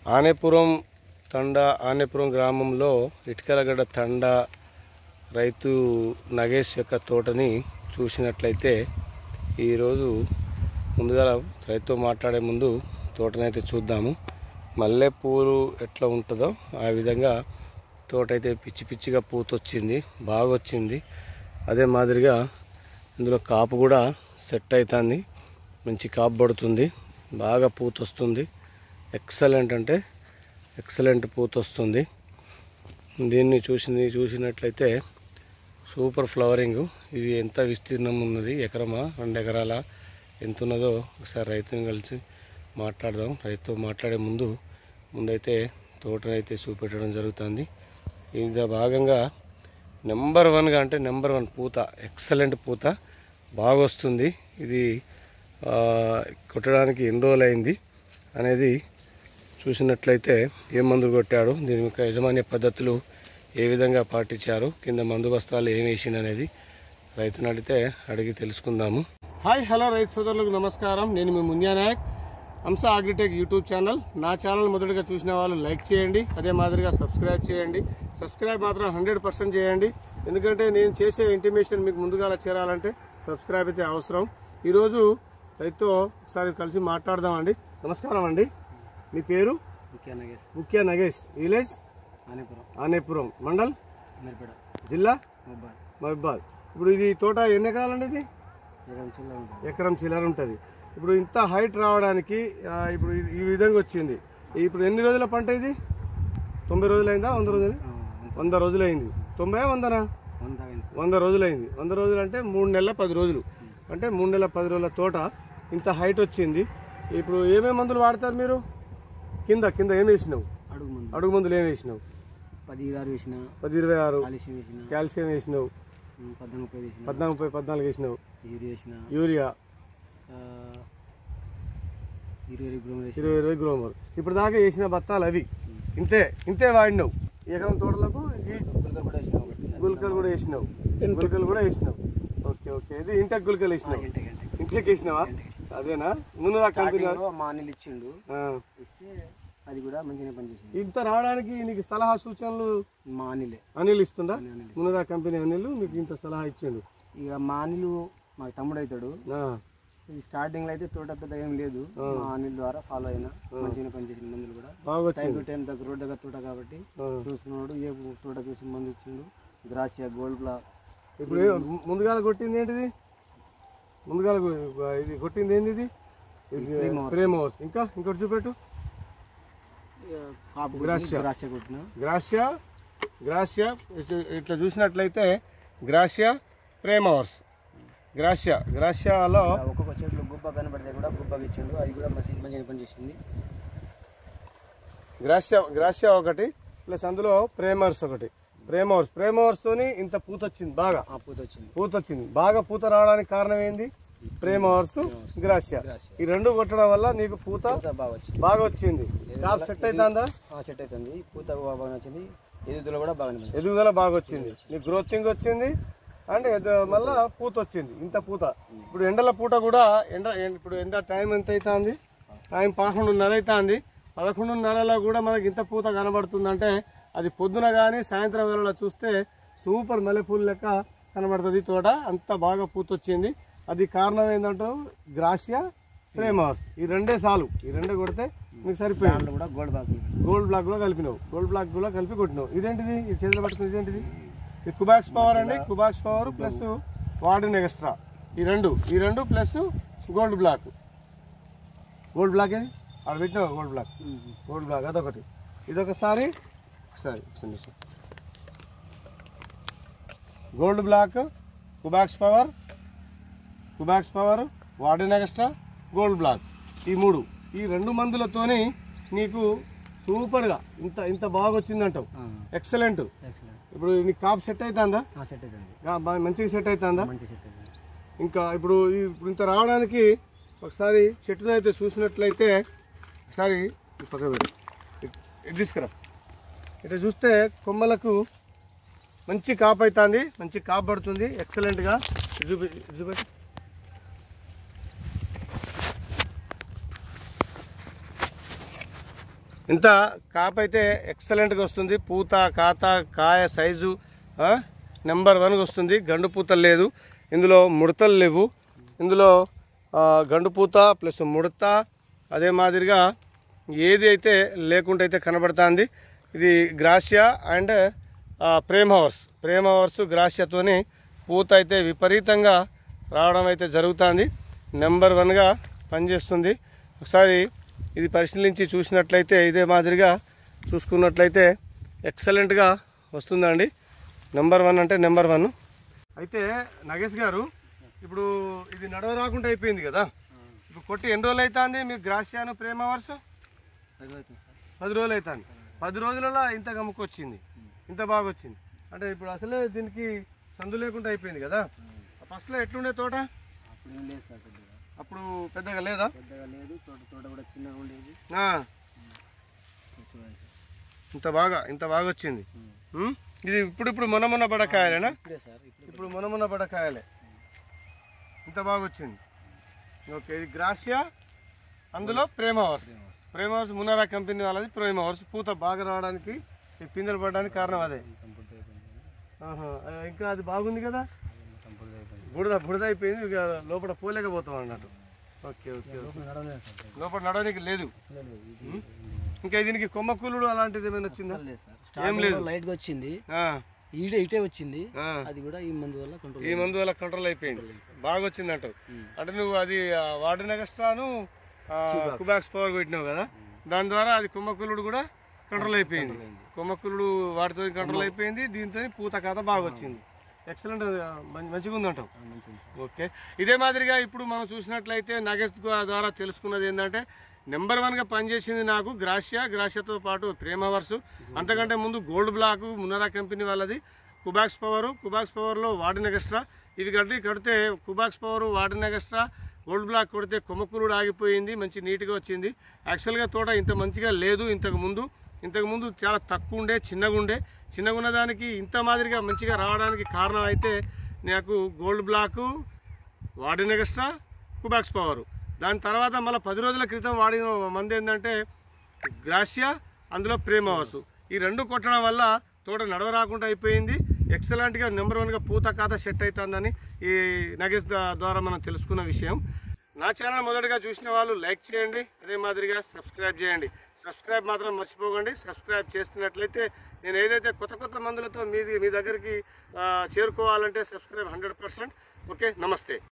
ఆనేపురం ఆనేపురం గ్రామంలో ఇటుకలగడ్డ తండ రైతు నగేష్ యొక్క తోటని చూసినట్లయితే ఈరోజు ముందుగా రైతుతో మాట్లాడే ముందు తోటనైతే చూద్దాము. మల్లెపూలు ఎట్లా ఉంటుందో ఆ విధంగా తోట అయితే పిచ్చి పిచ్చిగా పూతొచ్చింది, బాగా వచ్చింది. అదే మాదిరిగా ఇందులో కాపు కూడా సెట్ అవుతుంది, మంచి కాపు పడుతుంది, బాగా పూత వస్తుంది. ఎక్సలెంట్ అంటే ఎక్సలెంట్ పూత వస్తుంది. దీన్ని చూసినట్లయితే సూపర్ ఫ్లవరింగ్. ఇది ఎంత విస్తీర్ణం ఉన్నది, ఎకరమా 2 ఎకరాల ఎంత ఉన్నదో ఒకసారి రైతుని కలిసి మాట్లాడదాం. రైతుతో మాట్లాడే ముందైతే తోటనైతే చూపెట్టడం జరుగుతుంది. ఇందులో భాగంగా నెంబర్ 1గా అంటే నెంబర్ 1 పూత, ఎక్సలెంట్ పూత బాగా వస్తుంది. ఇది కొట్టడానికి ఎన్ని రోజులు అయింది అనేది చూసినట్లయితే ఏ మందులు కొట్టాడు, దీని యొక్క యాజమాన్య పద్ధతులు ఏ విధంగా పాటించారు, కింద మందు బస్తాలు ఏం వేసిండు అనేది రైతుని అడిగి తెలుసుకుందాము. హాయ్ హలో రైతు సోదరులకు నమస్కారం. నేను మీ మున్యా నాయక్, అంశ అగ్రిటెక్ యూట్యూబ్ ఛానల్. నా ఛానల్ మొదటిగా చూసిన వాళ్ళు లైక్ చేయండి, అదే మాదిరిగా సబ్స్క్రైబ్ చేయండి. సబ్స్క్రైబ్ మాత్రం 100% చేయండి, ఎందుకంటే నేను చేసే ఇంటిమేషన్ మీకు ముందుగా చేరాలంటే సబ్స్క్రైబ్ అయితే అవసరం. ఈరోజు రైతుతో ఒకసారి కలిసి మాట్లాడదామండి. నమస్కారం అండి, మీ పేరు? ముఖ్య నగేష్. విలేజ్ ఆనేపురం, మండల్ జిల్లా మహబూబాద్. ఇప్పుడు ఇది తోట ఎన్ని ఎకరాలండి? ఇది ఎకరం చిల్లర ఉంటుంది. ఇప్పుడు ఇంత హైట్ రావడానికి ఇప్పుడు ఈ విధంగా వచ్చింది. ఇప్పుడు ఎన్ని రోజుల పంట ఇది? 90 రోజులు అయిందా? 100 రోజులు? 100 రోజులు అయింది. 90 100నా? 100 రోజులు అయింది. 100 రోజులు అంటే 3 నెలల 10 రోజులు, అంటే 3 నెలల 10 రోజుల తోట ఇంత హైట్ వచ్చింది. ఇప్పుడు ఏమేమి మందులు వాడతారు మీరు? కింద ఏమి వేసినావు? అడుగు మందులు ఏమి వేసినావు? 10-26 కాల్షియం వేసినావు, 14-14 వేసినావు, యూరియా 20 గ్రోమర్. ఇప్పుడు దాకా వేసిన బత్తాలు అవి ఇంతే వాడినావు. ఎకరం తోటలకు గుల్కలు కూడా వేసినావు, ఓకే. ఇది ఇంటెక్ గుల్కలు వేసినావు, ఇంటికి వేసినావా? అదేనా? ముందు కంపెనీ అనిల్ ఇచ్చిండు, అది కూడా మంచిగా పనిచేసింది. ఇంత రావడానికి నీకు సలహా సూచనలు మా అనిల్ ఇస్తుందా? ముందుగా కంపెనీ అనిల్ మీకు ఇంత సలహా ఇచ్చిండు. ఇక మా అనిల్ మా తమ్ముడు అవుతాడు. స్టార్టింగ్ లో అయితే తోట పెద్ద ఏం లేదు, మా అనిల్ ద్వారా ఫాలో అయినా మంచిగా పనిచేసింది. మందులు కూడా టైం టు టైం దగ్గర రోడ్ దగ్గర తోట కాబట్టి చూసుకున్నాడు. ఏ తోట చూసి మందు ఇచ్చిండు. Gracia, gold black. ఇప్పుడు ముందుగా కొట్టింది ఏంటిది? ముందుగా ఇది కొట్టింది ఏంది? ఇది ప్రేమోస్. ఇంకోటి చూపెట్టు. గ్రాసియా ఇట్లా చూసినట్లయితే గ్రాసియా ప్రేమోస్. గ్రాసియాలో ఒక్కొక్క చెట్లు గుబ్బ కనబడితే కూడా గుబ్బకి ఇచ్చిండు, అది కూడా మంచిగా పనిచేసింది. గ్రాసియా ఒకటి ప్లస్ అందులో ప్రేమర్స్ ఒకటి. ప్రేమోర్స్ తోని ఇంత పూత వచ్చింది, బాగా పూత వచ్చింది. బాగా పూత రావడానికి కారణం ఏంది? ప్రేమోర్స్, గ్రాసియా. ఈ రెండు కొట్టడం వల్ల నీకు పూత బాగా వచ్చింది. కాప్ సెట్ అవుతుందా? సెట్ అవుతుంది. పూత బాగా వచ్చింది, ఎదుగుదల బాగా వచ్చింది, నీకు గ్రోతింగ్ వచ్చింది, అండ్ మళ్ళా పూత వచ్చింది. ఇంత పూత. ఇప్పుడు ఎండల పూట కూడా ఇప్పుడు టైం ఎంత అవుతుంది? టైం 11:30 అవుతుంది. 11:30లో కూడా మనకి ఇంత పూత కనబడుతుందంటే అది పొద్దున కానీ సాయంత్రం వేళలో చూస్తే సూపర్ మల్లెపూలు లెక్క కనబడుతుంది తోట. అంత బాగా పూత వచ్చింది. అది కారణం ఏంటంటావు? గ్రాసియా, ప్రేమోస్. ఈ రెండే చాలు, ఈ రెండే కొడితే నీకు సరిపోయింది. గోల్డ్ బ్లాక్ కూడా కలిపినావు, గోల్డ్ బ్లాక్ కూడా కలిపి కొట్టినావు. ఇదేంటిది? ఈ చేతిలో పట్టుకుని ఇదేంటిది? ఇది కుబాక్స్ పవర్ అండి. కుబాక్స్ పవర్ ప్లస్ వాడిన ఎక్స్ట్రా. ఈ రెండు ప్లస్ గోల్డ్ బ్లాక్ ఏది అక్కడ పెట్టినావు? గోల్డ్ బ్లాక్ అదొకటి. ఇదొకసారి గోల్డ్ బ్లాక్, కుబాక్స్ పవర్, వాడిన ఎక్స్ట్రా, గోల్డ్ బ్లాక్. ఈ రెండు మందులతోని నీకు సూపర్గా ఇంత బాగా వచ్చిందంటావు. ఎక్సలెంట్. ఇప్పుడు నీకు కాపు సెట్ అవుతుందా? మంచిగా సెట్ అవుతుందా? ఇంకా ఇప్పుడు ఇంత రావడానికి ఒకసారి చెట్టును అయితే చూసినట్లయితే ఒకసారి పక్క తీసుకురా. ఇట్లా చూస్తే కొమ్మలకు మంచి కాపు అవుతుంది, మంచి కాపు పడుతుంది ఎక్సలెంట్గా. చూపెట్టి ఇంత కాపైతే ఎక్సలెంట్గా వస్తుంది. పూత కాత కాయ సైజు నెంబర్ 1గా వస్తుంది. గండు పూతలు లేదు, ఇందులో ముడతలు లేవు. ఇందులో గండు పూత ప్లస్ ముడత అదే మాదిరిగా ఏది అయితే లేకుండా అయితే కనబడుతుంది. ఇది గ్రాసియా అండ్ ప్రేమ్ హవర్స్ గ్రాసియాతోని పూత అయితే విపరీతంగా రావడం అయితే జరుగుతుంది. నెంబర్ 1గా పనిచేస్తుంది. ఒకసారి ఇది పరిశీలించి చూసినట్లయితే ఇదే మాదిరిగా చూసుకున్నట్లయితే ఎక్సలెంట్గా వస్తుందండి. నెంబర్ 1 అంటే నెంబర్ 1. అయితే నగేష్ గారు, ఇప్పుడు ఇది నడవ రాకుండా అయిపోయింది కదా, ఇప్పుడు కొట్టి ఎన్ని రోజులు అవుతుంది మీకు గ్రాసియాను ప్రేమ్ హవర్స్? 10 రోజులు అవుతుంది. 10 రోజులలో ఇంత గమ్ముకొచ్చింది, ఇంత బాగా వచ్చింది. అంటే ఇప్పుడు అసలే దీనికి సందు లేకుండా అయిపోయింది కదా. ఫస్ట్లో ఎట్లుండే తోట? అప్పుడు పెద్దగా లేదా? పెద్దగా లేదు, తోట కూడా చిన్నగా ఉండేది. ఇంత బాగా వచ్చింది. ఇది ఇప్పుడు మొన్న బడకాయలేనా? ఇప్పుడు మొన్న బడకాయలే, ఇంత బాగా వచ్చింది. ఓకే, ఇది గ్రాసియా, అందులో ప్రేమ్ హవర్స్ మునారా కంపెనీ వాళ్ళది ప్రేమ్ హవర్స్. పూత బాగా రావడానికి, ఈ పిందెలు పడడానికి కారణం అదే. ఇంకా అది బాగుంది కదా, బుడద అయిపోయింది, ఇక లోపల పోలేకపోతాం అన్నట్టు. ఓకే, లోపల నడవడానికి లేదు. ఇంకా దీనికి కొమ్మ కూలుడు అలాంటిది ఏమైనా వచ్చిందా? ఏం లేదు, లైట్ గా వచ్చింది, ఇటే వచ్చింది. అది కూడా ఈ మందు వల్ల కంట్రోల్ అయిపోయింది, బాగా వచ్చింది అంటావు. అంటే నువ్వు అది వాడిన ఎక్స్ట్రాను కుబాక్స్ పవర్ పెట్టినావు కదా, దాని ద్వారా అది కొమ్మ కూలుడు కూడా కంట్రోల్ అయిపోయింది. కొమ్మ కూలుడు వాటితో కంట్రోల్ అయిపోయింది, దీంతో పూత కథ బాగా వచ్చింది. ఎక్సలెంట్, మంచిగా ఉందంటావు. ఓకే, ఇదే మాదిరిగా ఇప్పుడు మనం చూసినట్లయితే నగేష్ ద్వారా తెలుసుకున్నది ఏంటంటే నెంబర్ 1గా పనిచేసింది నాకు గ్రాసియాతో పాటు ప్రేమ్ హవర్స్. అంతకంటే ముందు గోల్డ్ బ్లాక్ మునారా కంపెనీ వాళ్ళది కుబాక్స్ పవర్లో వాడిన ఎక్స్ట్రా. ఇవి కడితే కుబాక్స్ పవర్ వాడిన ఎక్స్ట్రా, గోల్డ్ బ్లాక్ కొడితే కొమ్మకూరుడు ఆగిపోయింది, మంచి నీట్గా వచ్చింది. యాక్చువల్గా తోట ఇంత మంచిగా లేదు ఇంతకుముందు చాలా తక్కువ ఉండే, చిన్నగా ఉన్న దానికి ఇంత మాదిరిగా మంచిగా రావడానికి కారణం అయితే నాకు గోల్డ్ బ్లాకు వాడిన ఎక్స్ట్రా కుబాక్స్ పవర్. దాని తర్వాత మళ్ళీ 10 రోజుల క్రితం వాడిన మంది ఏంటంటే గ్రాసియా, అందులో ప్రేమ్ హవర్స్. ఈ 2 కొట్టడం వల్ల తోట నడవ రాకుండా అయిపోయింది. ఎక్సలెంట్గా నెంబర్ 1గా పూత ఖాతా సెట్ అవుతుందని ఈ నగేష్ ద్వారా మనం తెలుసుకున్న విషయం. నా ఛానల్ మొదటగా చూసిన వాళ్ళు లైక్ చేయండి, అదే మాదిరిగా సబ్స్క్రైబ్ చేయండి. సబ్స్క్రైబ్ మాత్రం మర్చిపోకండి. సబ్స్క్రైబ్ చేస్తున్నట్లయితే నేను ఏదైతే కొత్త మందులతో మీ దగ్గరికి చేరుకోవాలంటే సబ్స్క్రైబ్ 100%. ఓకే, నమస్తే.